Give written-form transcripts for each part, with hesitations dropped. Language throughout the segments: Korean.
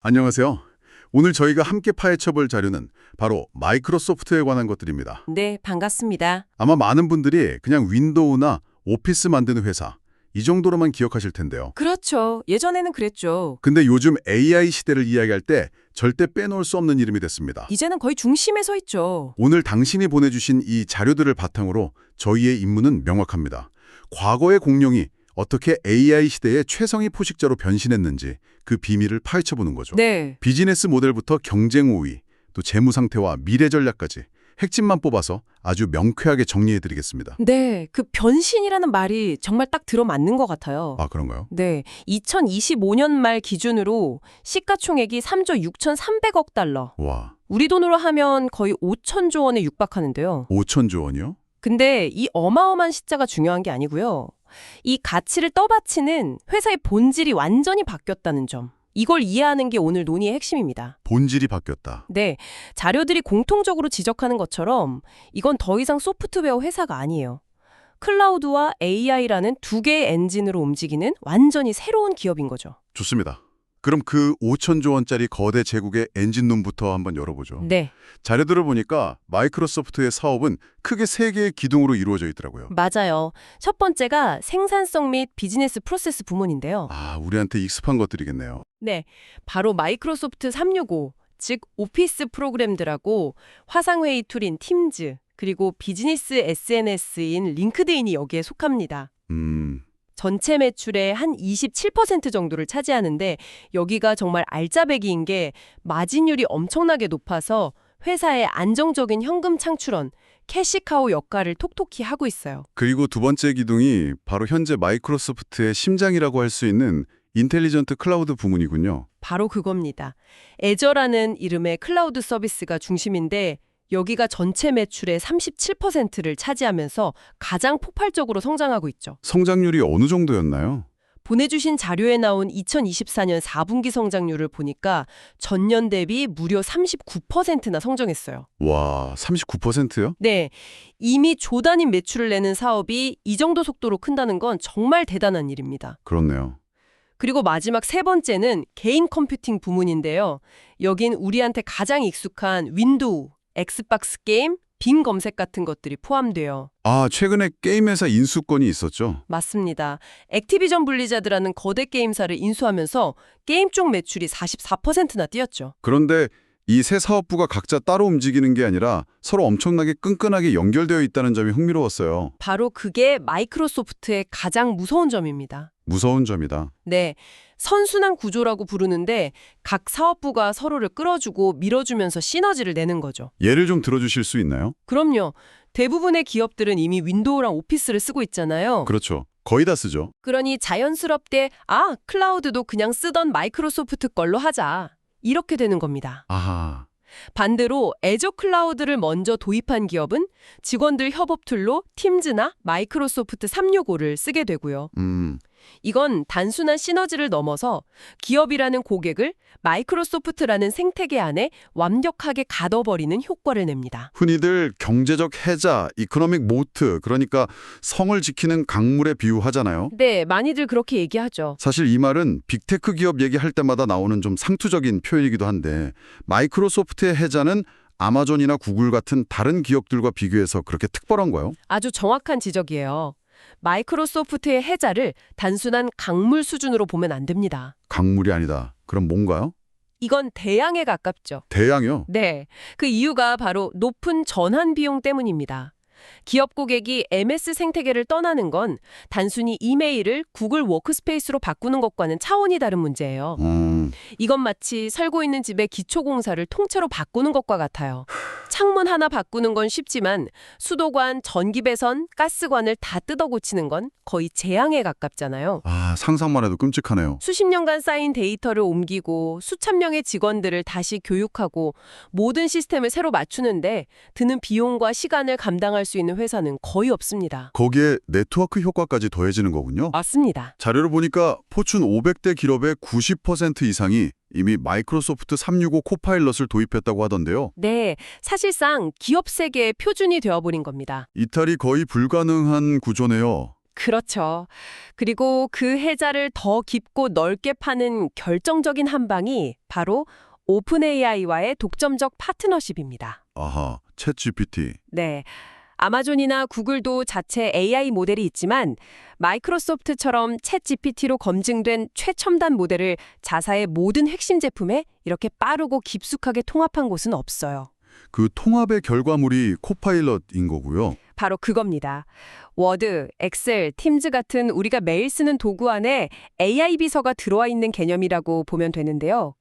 안녕하세요. 오늘 저희가 함께 파헤쳐볼 자료는 바로 마이크로소프트에 관한 것들입니다. 네, 반갑습니다. 아마 많은 분들이 그냥 윈도우나 오피스 만드는 회사, 이 정도로만 기억하실 텐데요. 그렇죠. 예전에는 그랬죠. 근데 요즘 AI 시대를 이야기할 때 절대 빼놓을 수 없는 이름이 됐습니다. 이제는 거의 중심에 서 있죠. 오늘 당신이 보내주신 이 자료들을 바탕으로 저희의 임무는 명확합니다. 과거의 공룡이 어떻게 AI 시대의 최상위 포식자로 변신했는지 그 비밀을 파헤쳐보는 거죠. 네. 비즈니스 모델부터 경쟁 우위, 또 재무 상태와 미래 전략까지 핵심만 뽑아서 아주 명쾌하게 정리해드리겠습니다. 네, 그 변신이라는 말이 정말 딱 들어맞는 것 같아요. 아, 그런가요? 네, 2025년 말 기준으로 시가총액이 3조 6,300억 달러. 와, 우리 돈으로 하면 거의 5천조 원에 육박하는데요. 5천조 원이요? 근데 이 어마어마한 숫자가 중요한 게 아니고요. 이 가치를 떠받치는 회사의 본질이 완전히 바뀌었다는 점. 이걸 이해하는 게 오늘 논의의 핵심입니다. 본질이 바뀌었다. 네, 자료들이 공통적으로 지적하는 것처럼 이건 더 이상 소프트웨어 회사가 아니에요. 클라우드와 AI라는 두 개의 엔진으로 움직이는 완전히 새로운 기업인 거죠. 좋습니다. 그럼 그 5천조 원짜리 거대 제국의 엔진룸부터 한번 열어보죠. 네, 자료들을 보니까 마이크로소프트의 사업은 크게 세 개의 기둥으로 이루어져 있더라고요. 맞아요. 첫 번째가 생산성 및 비즈니스 프로세스 부문인데요. 아, 우리한테 익숙한 것들이겠네요. 네, 바로 마이크로소프트 365, 즉 오피스 프로그램들하고 화상회의 툴인 팀즈, 그리고 비즈니스 SNS인 링크드인이 여기에 속합니다. 전체 매출의 한 27% 정도를 차지하는데 여기가 정말 알짜배기인 게 마진율이 엄청나게 높아서 회사의 안정적인 현금 창출원, 캐시카우 역할을 톡톡히 하고 있어요. 그리고 두 번째 기둥이 바로 현재 마이크로소프트의 심장이라고 할 수 있는 인텔리전트 클라우드 부문이군요. 바로 그겁니다. 애저라는 이름의 클라우드 서비스가 중심인데 여기가 전체 매출의 37%를 차지하면서 가장 폭발적으로 성장하고 있죠. 성장률이 어느 정도였나요? 보내주신 자료에 나온 2024년 4분기 성장률을 보니까 전년 대비 무려 39%나 성장했어요. 와, 39%요? 네, 이미 조 단위 매출을 내는 사업이 이 정도 속도로 큰다는 건 정말 대단한 일입니다. 그렇네요. 그리고 마지막 세 번째는 개인 컴퓨팅 부문인데요. 여긴 우리한테 가장 익숙한 윈도우, 엑스박스 게임, 빙 검색 같은 것들이 포함돼요. 아, 최근에 게임 회사 인수권이 있었죠? 맞습니다. 액티비전 블리자드라는 거대 게임사를 인수하면서 게임 쪽 매출이 44%나 뛰었죠. 그런데 이 세 사업부가 각자 따로 움직이는 게 아니라 서로 엄청나게 끈끈하게 연결되어 있다는 점이 흥미로웠어요. 바로 그게 마이크로소프트의 가장 무서운 점입니다. 무서운 점이다. 네, 선순환 구조라고 부르는데 각 사업부가 서로를 끌어주고 밀어주면서 시너지를 내는 거죠. 예를 좀 들어주실 수 있나요? 그럼요. 대부분의 기업들은 이미 윈도우랑 오피스를 쓰고 있잖아요. 그렇죠. 거의 다 쓰죠. 그러니 자연스럽게 클라우드도 그냥 쓰던 마이크로소프트 걸로 하자. 이렇게 되는 겁니다. 아하. 반대로 애저 클라우드를 먼저 도입한 기업은 직원들 협업 툴로 팀즈나 마이크로소프트 365를 쓰게 되고요. 이건 단순한 시너지를 넘어서 기업이라는 고객을 마이크로소프트라는 생태계 안에 완벽하게 가둬버리는 효과를 냅니다. 흔히들 경제적 해자, 이코노믹 모트, 그러니까 성을 지키는 강물에 비유하잖아요. 네, 많이들 그렇게 얘기하죠. 사실 이 말은 빅테크 기업 얘기할 때마다 나오는 좀 상투적인 표현이기도 한데 마이크로소프트의 해자는 아마존이나 구글 같은 다른 기업들과 비교해서 그렇게 특별한가요? 아주 정확한 지적이에요. 마이크로소프트의 해자를 단순한 강물 수준으로 보면 안 됩니다. 강물이 아니다. 그럼 뭔가요? 이건 대양에 가깝죠. 대양이요? 네, 그 이유가 바로 높은 전환 비용 때문입니다. 기업 고객이 MS 생태계를 떠나는 건 단순히 이메일을 구글 워크스페이스로 바꾸는 것과는 차원이 다른 문제예요. 이건 마치 살고 있는 집의 기초공사를 통째로 바꾸는 것과 같아요. 창문 하나 바꾸는 건 쉽지만 수도관, 전기배선, 가스관을 다 뜯어 고치는 건 거의 재앙에 가깝잖아요. 아, 상상만 해도 끔찍하네요. 수십 년간 쌓인 데이터를 옮기고 수천 명의 직원들을 다시 교육하고 모든 시스템을 새로 맞추는데 드는 비용과 시간을 감당할 수 있는 회사는 거의 없습니다. 거기에 네트워크 효과까지 더해지는 거군요. 맞습니다. 자료를 보니까 포춘 500대 기업의 90% 이상이 이미 마이크로소프트 365 코파일럿을 도입했다고 하던데요. 네, 사실상 기업 세계의 표준이 되어버린 겁니다. 이탈이 거의 불가능한 구조네요. 그렇죠. 그리고 그 해자를 더 깊고 넓게 파는 결정적인 한 방이 바로 오픈 AI와의 독점적 파트너십입니다. 아하, 챗 GPT. 네. 아마존이나 구글도 자체 AI 모델이 있지만 마이크로소프트처럼 챗 GPT로 검증된 최첨단 모델을 자사의 모든 핵심 제품에 이렇게 빠르고 깊숙하게 통합한 곳은 없어요. 그 통합의 결과물이 코파일럿인 거고요. 바로 그겁니다. 워드, 엑셀, 팀즈 같은 우리가 매일 쓰는 도구 안에 AI 비서가 들어와 있는 개념이라고 보면 되는데요.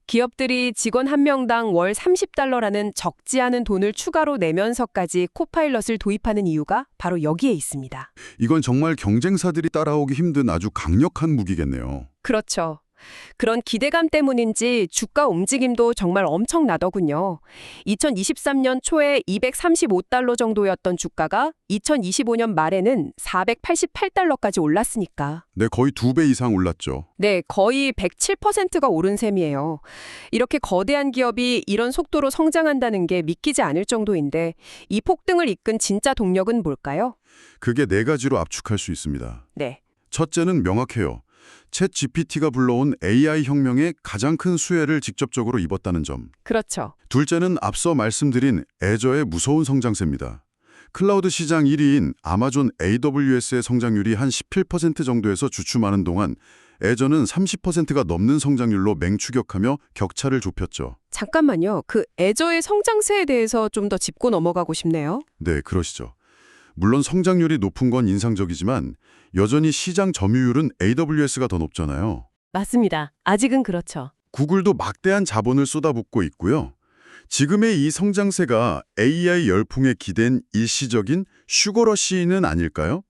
기업들이 직원 한 명당 월 $30라는 적지 않은 돈을 추가로 내면서까지 코파일럿을 도입하는 이유가 바로 여기에 있습니다. 이건 정말 경쟁사들이 따라오기 힘든 아주 강력한 무기겠네요. 그렇죠. 그런 기대감 때문인지 주가 움직임도 정말 엄청나더군요. 2023년 초에 $235 정도였던 주가가 2025년 말에는 $488까지 올랐으니까. 네, 거의 2배 이상 올랐죠. 네, 거의 107%가 오른 셈이에요. 이렇게 거대한 기업이 이런 속도로 성장한다는 게 믿기지 않을 정도인데 이 폭등을 이끈 진짜 동력은 뭘까요? 그게 네 가지로 압축할 수 있습니다. 네. 첫째는 명확해요. 챗 GPT가 불러온 AI 혁명의 가장 큰 수혜를 직접적으로 입었다는 점. 그렇죠. 둘째는 앞서 말씀드린 애저의 무서운 성장세입니다. 클라우드 시장 1위인 아마존 AWS의 성장률이 한 17% 정도에서 주춤하는 동안 애저는 30%가 넘는 성장률로 맹추격하며 격차를 좁혔죠. 잠깐만요. 그 애저의 성장세에 대해서 좀 더 짚고 넘어가고 싶네요. 네, 그러시죠. 물론 성장률이 높은 건 인상적이지만 여전히 시장 점유율은 AWS가 더 높잖아요. 맞습니다. 아직은 그렇죠. 구글도 막대한 자본을 쏟아붓고 있고요. 지금의 이 성장세가 AI 열풍에 기댄 일시적인 슈거러시는 아닐까요?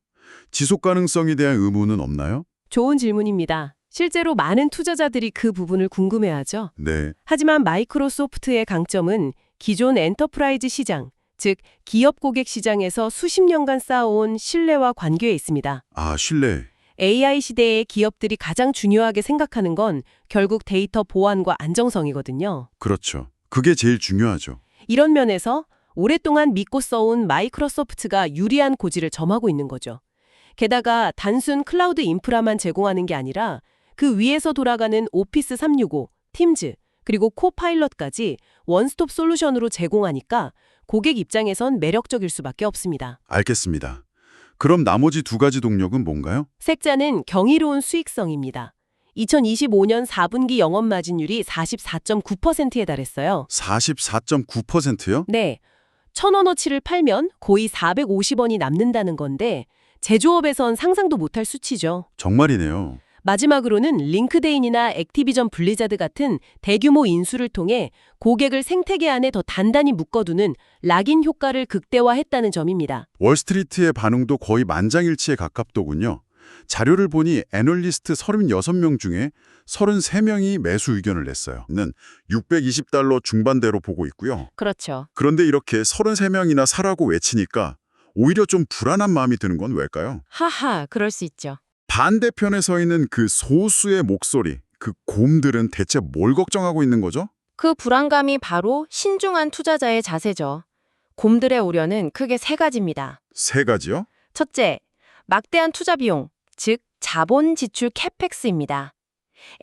지속 가능성에 대한 의문은 없나요? 좋은 질문입니다. 실제로 많은 투자자들이 그 부분을 궁금해하죠. 네, 하지만 마이크로소프트의 강점은 기존 엔터프라이즈 시장, 즉 기업 고객 시장에서 수십 년간 쌓아온 신뢰와 관계에 있습니다. 아, 신뢰. AI 시대의 기업들이 가장 중요하게 생각하는 건 결국 데이터 보안과 안정성이거든요. 그렇죠. 그게 제일 중요하죠. 이런 면에서 오랫동안 믿고 써온 마이크로소프트가 유리한 고지를 점하고 있는 거죠. 게다가 단순 클라우드 인프라만 제공하는 게 아니라 그 위에서 돌아가는 오피스 365, 팀즈, 그리고 코파일럿까지 원스톱 솔루션으로 제공하니까 고객 입장에선 매력적일 수밖에 없습니다. 알겠습니다. 그럼 나머지 두 가지 동력은 뭔가요? 셋째는 경이로운 수익성입니다. 2025년 4분기 영업 마진율이 44.9%에 달했어요. 44.9%요? 네, 1,000원어치를 팔면 거의 450원이 남는다는 건데 제조업에선 상상도 못할 수치죠. 정말이네요. 마지막으로는 링크드인이나 액티비전 블리자드 같은 대규모 인수를 통해 고객을 생태계 안에 더 단단히 묶어두는 락인 효과를 극대화했다는 점입니다. 월스트리트의 반응도 거의 만장일치에 가깝더군요. 자료를 보니 애널리스트 36명 중에 33명이 매수 의견을 냈어요. 는 $620 중반대로 보고 있고요. 그렇죠. 그런데 이렇게 33명이나 사라고 외치니까 오히려 좀 불안한 마음이 드는 건 왜일까요? 하하, 그럴 수 있죠. 반대편에 서 있는 그 소수의 목소리, 그 곰들은 대체 뭘 걱정하고 있는 거죠? 그 불안감이 바로 신중한 투자자의 자세죠. 곰들의 우려는 크게 세 가지입니다. 세 가지요? 첫째, 막대한 투자 비용, 즉 자본 지출 캐펙스입니다.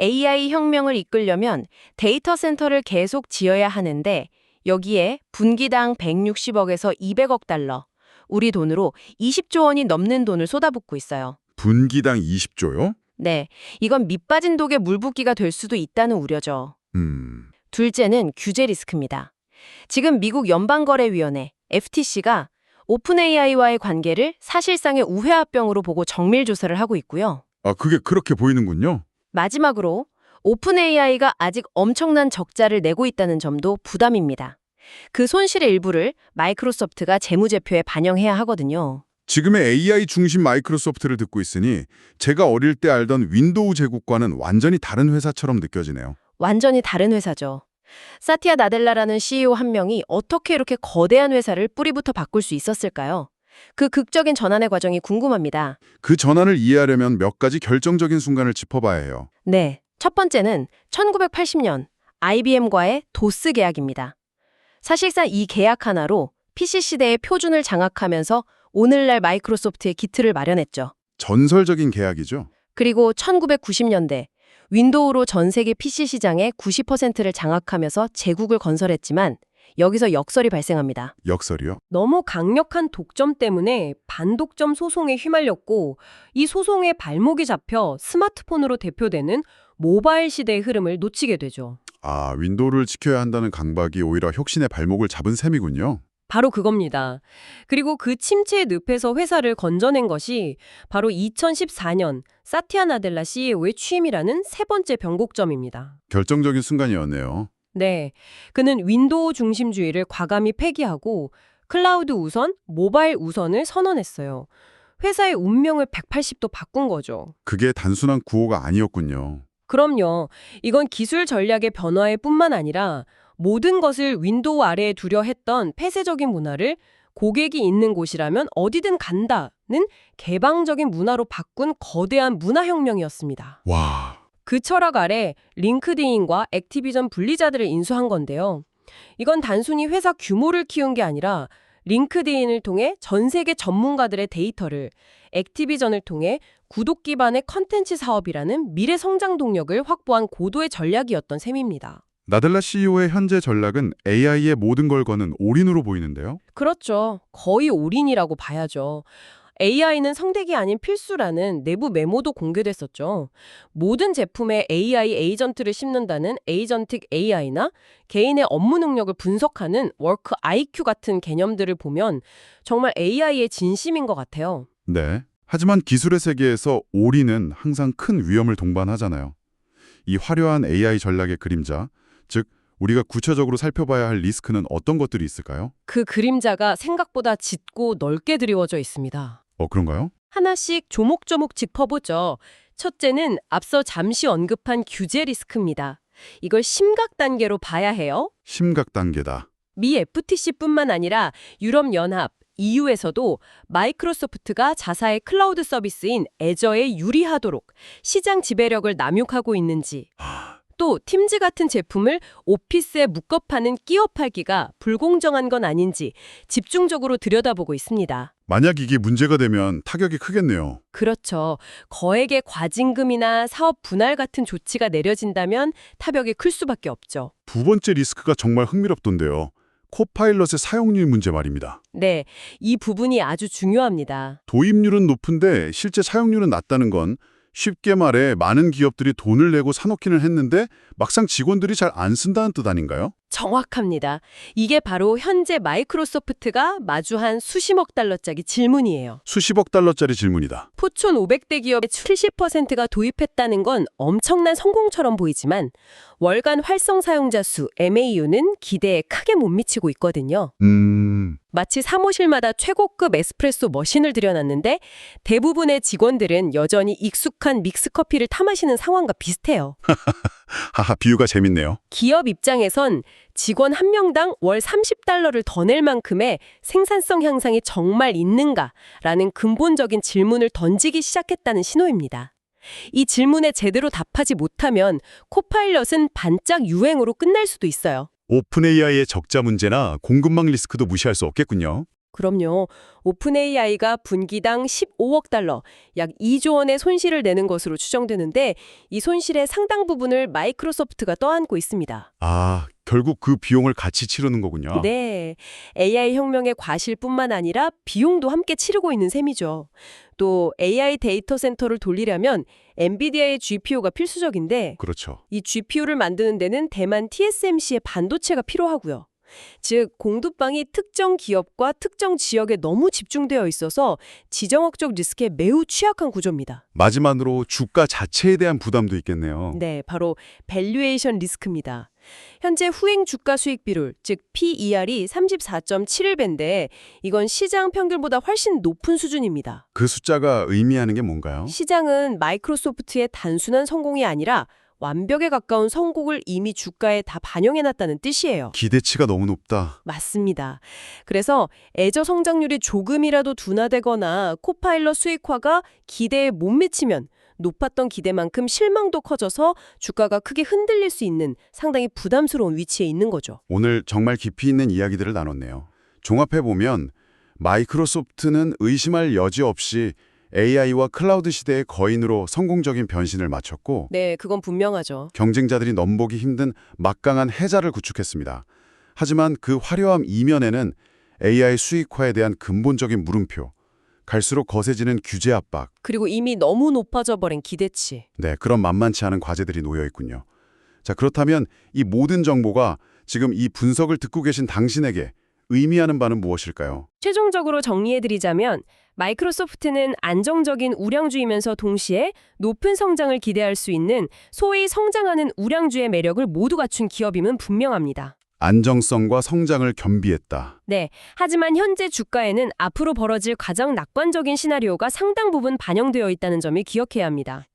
AI 혁명을 이끌려면 데이터 센터를 계속 지어야 하는데 여기에 분기당 160억에서 200억 달러, 우리 돈으로 20조 원이 넘는 돈을 쏟아붓고 있어요. 분기당 20조요? 네, 이건 밑빠진 독에 물붓기가 될 수도 있다는 우려죠. 둘째는 규제 리스크입니다. 지금 미국 연방거래위원회 FTC가 오픈 AI와의 관계를 사실상의 우회합병으로 보고 정밀 조사를 하고 있고요. 아, 그게 그렇게 보이는군요. 마지막으로 오픈 AI가 아직 엄청난 적자를 내고 있다는 점도 부담입니다. 그 손실의 일부를 마이크로소프트가 재무제표에 반영해야 하거든요. 지금의 AI 중심 마이크로소프트를 듣고 있으니 제가 어릴 때 알던 윈도우 제국과는 완전히 다른 회사처럼 느껴지네요. 완전히 다른 회사죠. 사티아 나델라라는 CEO 한 명이 어떻게 이렇게 거대한 회사를 뿌리부터 바꿀 수 있었을까요? 그 극적인 전환의 과정이 궁금합니다. 그 전환을 이해하려면 몇 가지 결정적인 순간을 짚어봐야 해요. 네, 첫 번째는 1980년 IBM과의 도스 계약입니다. 사실상 이 계약 하나로 PC 시대의 표준을 장악하면서 오늘날 마이크로소프트의 기틀을 마련했죠. 전설적인 계약이죠. 그리고 1990년대 윈도우로 전 세계 PC 시장의 90%를 장악하면서 제국을 건설했지만 여기서 역설이 발생합니다. 역설이요? 너무 강력한 독점 때문에 반독점 소송에 휘말렸고 이 소송에 발목이 잡혀 스마트폰으로 대표되는 모바일 시대의 흐름을 놓치게 되죠. 아, 윈도우를 지켜야 한다는 강박이 오히려 혁신의 발목을 잡은 셈이군요. 바로 그겁니다. 그리고 그 침체의 늪에서 회사를 건져낸 것이 바로 2014년 사티아 나델라 CEO의 취임이라는 세 번째 변곡점입니다. 결정적인 순간이었네요. 네, 그는 윈도우 중심주의를 과감히 폐기하고 클라우드 우선, 모바일 우선을 선언했어요. 회사의 운명을 180도 바꾼 거죠. 그게 단순한 구호가 아니었군요. 그럼요. 이건 기술 전략의 변화일 뿐만 아니라 모든 것을 윈도우 아래에 두려 했던 폐쇄적인 문화를 고객이 있는 곳이라면 어디든 간다는 개방적인 문화로 바꾼 거대한 문화혁명이었습니다. 와, 그 철학 아래 링크드인과 액티비전 분리자들을 인수한 건데요. 이건 단순히 회사 규모를 키운 게 아니라 링크드인을 통해 전 세계 전문가들의 데이터를, 액티비전을 통해 구독 기반의 컨텐츠 사업이라는 미래 성장 동력을 확보한 고도의 전략이었던 셈입니다. 나델라 CEO의 현재 전략은 AI의 모든 걸 거는 올인으로 보이는데요. 그렇죠. 거의 올인이라고 봐야죠. AI는 성택이 아닌 필수라는 내부 메모도 공개됐었죠. 모든 제품에 AI 에이전트를 씹는다는 에이전틱 AI나 개인의 업무 능력을 분석하는 워크 IQ 같은 개념들을 보면 정말 AI의 진심인 것 같아요. 네. 하지만 기술의 세계에서 올인은 항상 큰 위험을 동반하잖아요. 이 화려한 AI 전략의 그림자, 즉 우리가 구체적으로 살펴봐야 할 리스크는 어떤 것들이 있을까요? 그 그림자가 생각보다 짙고 넓게 드리워져 있습니다. 그런가요? 하나씩 조목조목 짚어보죠. 첫째는 앞서 잠시 언급한 규제 리스크입니다. 이걸 심각 단계로 봐야 해요. 심각 단계다. 미 FTC뿐만 아니라 유럽연합, EU에서도 마이크로소프트가 자사의 클라우드 서비스인 애저에 유리하도록 시장 지배력을 남용하고 있는지, 또 팀즈 같은 제품을 오피스에 묶어 파는 끼어 팔기가 불공정한 건 아닌지 집중적으로 들여다보고 있습니다. 만약 이게 문제가 되면 타격이 크겠네요. 그렇죠. 거액의 과징금이나 사업 분할 같은 조치가 내려진다면 타격이 클 수밖에 없죠. 두 번째 리스크가 정말 흥미롭던데요. 코파일럿의 사용률 문제 말입니다. 네, 이 부분이 아주 중요합니다. 도입률은 높은데 실제 사용률은 낮다는 건 쉽게 말해 많은 기업들이 돈을 내고 사놓기는 했는데 막상 직원들이 잘 안 쓴다는 뜻 아닌가요? 정확합니다. 이게 바로 현재 마이크로소프트가 마주한 수십억 달러짜리 질문이에요. 수십억 달러짜리 질문이다. 포춘 500대 기업의 70%가 도입했다는 건 엄청난 성공처럼 보이지만 월간 활성 사용자 수 MAU는 기대에 크게 못 미치고 있거든요. 마치 사무실마다 최고급 에스프레소 머신을 들여놨는데 대부분의 직원들은 여전히 익숙한 믹스커피를 타마시는 상황과 비슷해요. 하하, 비유가 재밌네요. 기업 입장에선 직원 한 명당 월 30달러를 더 낼 만큼의 생산성 향상이 정말 있는가라는 근본적인 질문을 던지기 시작했다는 신호입니다. 이 질문에 제대로 답하지 못하면 코파일럿은 반짝 유행으로 끝날 수도 있어요. 오픈 AI의 적자 문제나 공급망 리스크도 무시할 수 없겠군요. 그럼요. 오픈 AI가 분기당 15억 달러, 약 2조 원의 손실을 내는 것으로 추정되는데 이 손실의 상당 부분을 마이크로소프트가 떠안고 있습니다. 아, 결국 그 비용을 같이 치르는 거군요. 네. AI 혁명의 과실뿐만 아니라 비용도 함께 치르고 있는 셈이죠. 또 AI 데이터 센터를 돌리려면 엔비디아의 GPU가 필수적인데 그렇죠. 이 GPU를 만드는 데는 대만 TSMC의 반도체가 필요하고요. 즉 공급망이 특정 기업과 특정 지역에 너무 집중되어 있어서 지정학적 리스크에 매우 취약한 구조입니다. 마지막으로 주가 자체에 대한 부담도 있겠네요. 네, 바로 밸류에이션 리스크입니다. 현재 후행 주가 수익 비율, 즉 PER이 34.71배인데 이건 시장 평균보다 훨씬 높은 수준입니다. 그 숫자가 의미하는 게 뭔가요? 시장은 마이크로소프트의 단순한 성공이 아니라 완벽에 가까운 성공을 이미 주가에 다 반영해놨다는 뜻이에요. 기대치가 너무 높다. 맞습니다. 그래서 애저 성장률이 조금이라도 둔화되거나 코파일럿 수익화가 기대에 못 미치면 높았던 기대만큼 실망도 커져서 주가가 크게 흔들릴 수 있는 상당히 부담스러운 위치에 있는 거죠. 오늘 정말 깊이 있는 이야기들을 나눴네요. 종합해보면 마이크로소프트는 의심할 여지 없이 AI와 클라우드 시대의 거인으로 성공적인 변신을 마쳤고 네, 그건 분명하죠. 경쟁자들이 넘보기 힘든 막강한 해자를 구축했습니다. 하지만 그 화려함 이면에는 AI 수익화에 대한 근본적인 물음표, 갈수록 거세지는 규제 압박, 그리고 이미 너무 높아져 버린 기대치. 네, 그런 만만치 않은 과제들이 놓여 있군요. 자, 그렇다면 이 모든 정보가 지금 이 분석을 듣고 계신 당신에게 의미하는 바는 무엇일까요? 최종적으로 정리해드리자면 마이크로소프트는 안정적인 우량주이면서 동시에 높은 성장을 기대할 수 있는 소위 성장하는 우량주의 매력을 모두 갖춘 기업임은 분명합니다. 안정성과 성장을 겸비했다. 네, 하지만 현재 주가에는 앞으로 벌어질 가장 낙관적인 시나리오가 상당 부분 반영되어 있다는 점을 기억해야 합니다.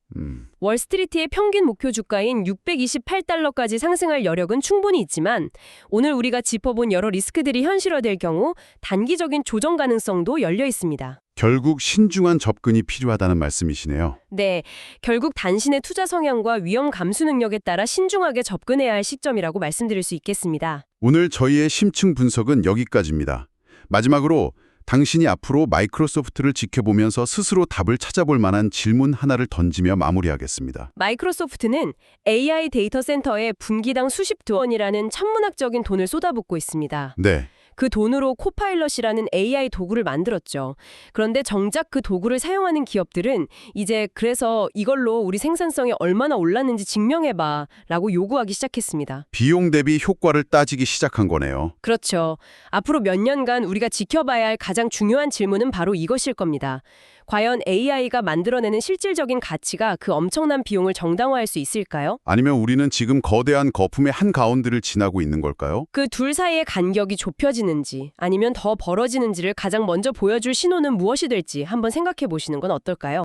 월스트리트의 평균 목표 주가인 628달러까지 상승할 여력은 충분히 있지만 오늘 우리가 짚어본 여러 리스크들이 현실화될 경우 단기적인 조정 가능성도 열려 있습니다. 결국 신중한 접근이 필요하다는 말씀이시네요. 네, 결국 단신의 투자 성향과 위험 감수 능력에 따라 신중하게 접근해야 할 시점이라고 말씀드릴 수 있겠습니다. 오늘 저희의 심층 분석은 여기까지입니다. 마지막으로 당신이 앞으로 마이크로소프트를 지켜보면서 스스로 답을 찾아볼 만한 질문 하나를 던지며 마무리하겠습니다. 마이크로소프트는 AI 데이터 센터에 분기당 수십조 원이라는 천문학적인 돈을 쏟아붓고 있습니다. 네, 그 돈으로 코파일럿이라는 AI 도구를 만들었죠. 그런데 정작 그 도구를 사용하는 기업들은 이제 그래서 이걸로 우리 생산성이 얼마나 올랐는지 증명해봐 라고 요구하기 시작했습니다. 비용 대비 효과를 따지기 시작한 거네요. 그렇죠. 앞으로 몇 년간 우리가 지켜봐야 할 가장 중요한 질문은 바로 이것일 겁니다. 과연 AI가 만들어내는 실질적인 가치가 그 엄청난 비용을 정당화할 수 있을까요? 아니면 우리는 지금 거대한 거품의 한가운데를 지나고 있는 걸까요? 그 둘 사이의 간격이 좁혀지는지 아니면 더 벌어지는지를 가장 먼저 보여줄 신호는 무엇이 될지 한번 생각해 보시는 건 어떨까요?